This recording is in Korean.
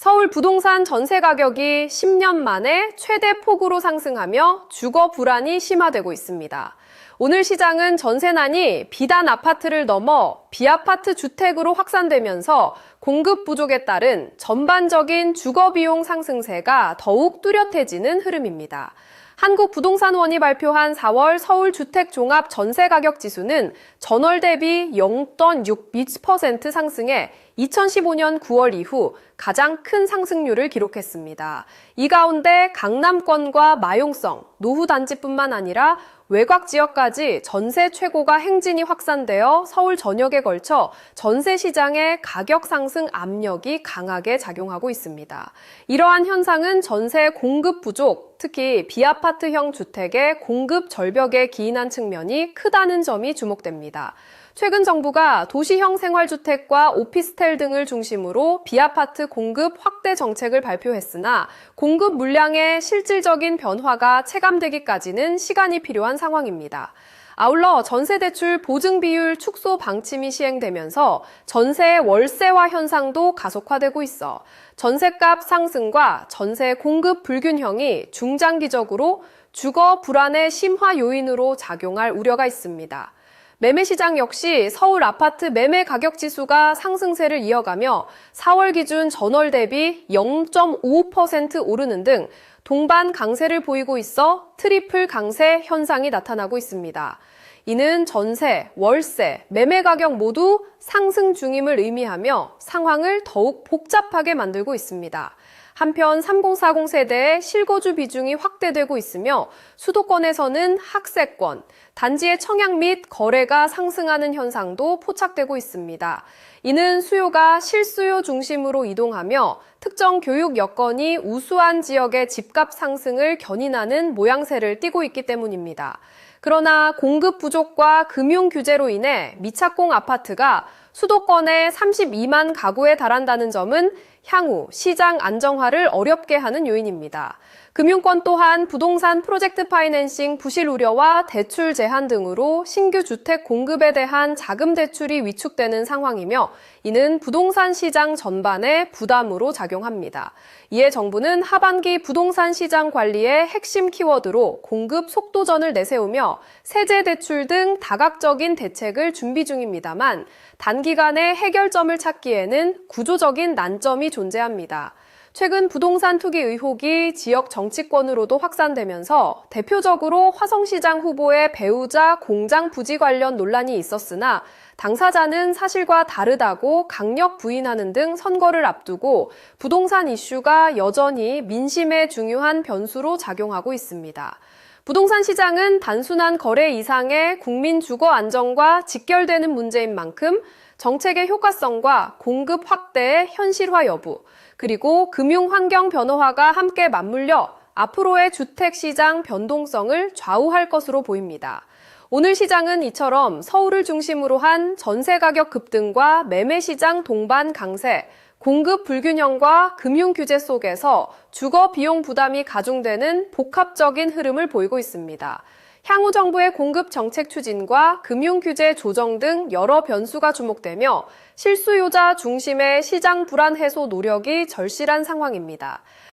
서울 부동산 전세 가격이 10년 만에 최대 폭으로 상승하며 주거 불안이 심화되고 있습니다. 오늘 시장은 전세난이 비단 아파트를 넘어 비아파트 주택으로 확산되면서 공급 부족에 따른 전반적인 주거 비용 상승세가 더욱 뚜렷해지는 흐름입니다. 한국부동산원이 발표한 4월 서울 주택 종합 전세 가격 지수는 전월 대비 0.6% 상승해 2015년 9월 이후 가장 큰 상승률을 기록했습니다. 이 가운데 강남권과 마용성, 노후단지뿐만 아니라 외곽 지역까지 전세 최고가 행진이 확산되어 서울 전역에 걸쳐 전세 시장의 가격 상승 압력이 강하게 작용하고 있습니다. 이러한 현상은 전세 공급 부족, 특히 비아파트형 주택의 공급 절벽에 기인한 측면이 크다는 점이 주목됩니다. 최근 정부가 도시형 생활주택과 오피스텔 등을 중심으로 비아파트 공급 확대 정책을 발표했으나 공급 물량의 실질적인 변화가 체감되기까지는 시간이 필요한 상황입니다. 아울러 전세대출 보증 비율 축소 방침이 시행되면서 전세 월세화 현상도 가속화되고 있어 전세값 상승과 전세 공급 불균형이 중장기적으로 주거 불안의 심화 요인으로 작용할 우려가 있습니다. 매매 시장 역시 서울 아파트 매매 가격 지수가 상승세를 이어가며 4월 기준 전월 대비 0.5% 오르는 등 동반 강세를 보이고 있어 트리플 강세 현상이 나타나고 있습니다. 이는 전세, 월세, 매매 가격 모두 상승 중임을 의미하며 상황을 더욱 복잡하게 만들고 있습니다. 한편 3040 세대의 실거주 비중이 확대되고 있으며 수도권에서는 학세권, 단지의 청약 및 거래가 상승하는 현상도 포착되고 있습니다. 이는 수요가 실수요 중심으로 이동하며 특정 교육 여건이 우수한 지역의 집값 상승을 견인하는 모양새를 띠고 있기 때문입니다. 그러나 공급 부족과 금융 규제로 인해 미착공 아파트가 수도권의 32만 가구에 달한다는 점은 향후 시장 안정화를 어렵게 하는 요인입니다. 금융권 또한 부동산 프로젝트 파이낸싱 부실 우려와 대출 제한 등으로 신규 주택 공급에 대한 자금 대출이 위축되는 상황이며 이는 부동산 시장 전반에 부담으로 작용합니다. 이에 정부는 하반기 부동산 시장 관리의 핵심 키워드로 공급 속도전을 내세우며 세제 대출 등 다각적인 대책을 준비 중입니다만 단기간에 해결점을 찾기에는 구조적인 난점이 존재합니다. 최근 부동산 투기 의혹이 지역 정치권으로도 확산되면서 대표적으로 화성시장 후보의 배우자 공장 부지 관련 논란이 있었으나 당사자는 사실과 다르다고 강력 부인하는 등 선거를 앞두고 부동산 이슈가 여전히 민심에 중요한 변수로 작용하고 있습니다. 부동산 시장은 단순한 거래 이상의 국민 주거 안정과 직결되는 문제인 만큼 정책의 효과성과 공급 확대의 현실화 여부, 그리고 금융 환경 변화가 함께 맞물려 앞으로의 주택 시장 변동성을 좌우할 것으로 보입니다. 오늘 시장은 이처럼 서울을 중심으로 한 전세 가격 급등과 매매 시장 동반 강세, 공급 불균형과 금융 규제 속에서 주거 비용 부담이 가중되는 복합적인 흐름을 보이고 있습니다. 향후 정부의 공급 정책 추진과 금융 규제 조정 등 여러 변수가 주목되며 실수요자 중심의 시장 불안 해소 노력이 절실한 상황입니다.